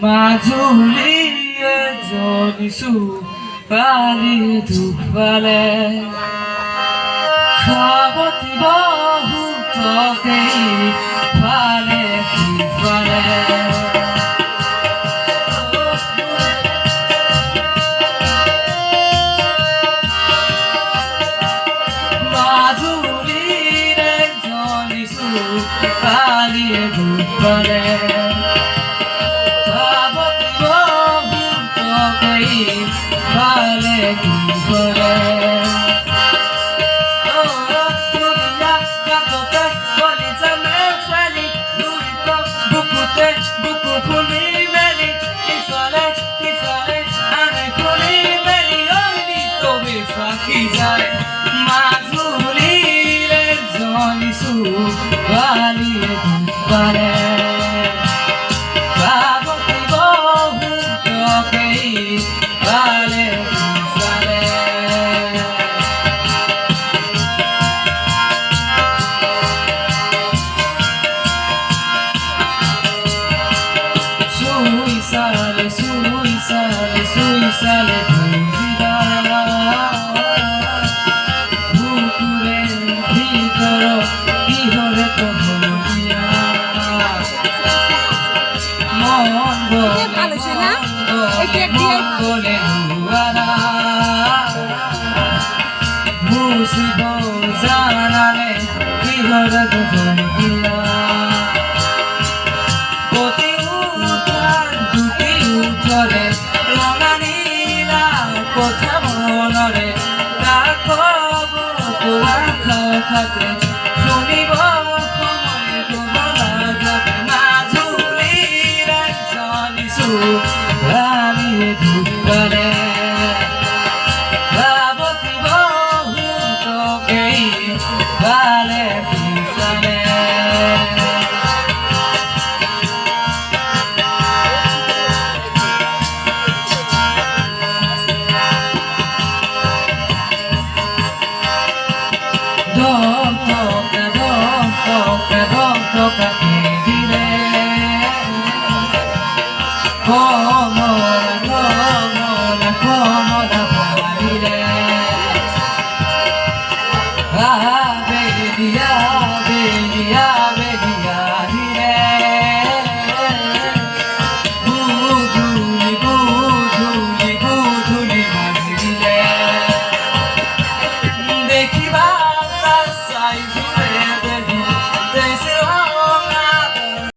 মাজুলীয়ে জনিছো কালি দুফালে সাৱতি বহুতকে ফালে সিফালে মাজুলীৰে জনিছো কালি দুফালে vale tu poder dunia katote boliza mefeli luito bukute buku kuli meli kisale ane kuli meli oni to befaki jai mazulire jonisu vale tu poder Suisale buzida bukure bhitoro kihore kohoniya mon bole duara musibo janale kihore kohoniya oti utore কথা মনরে কাকব কুয়া খাও খাতে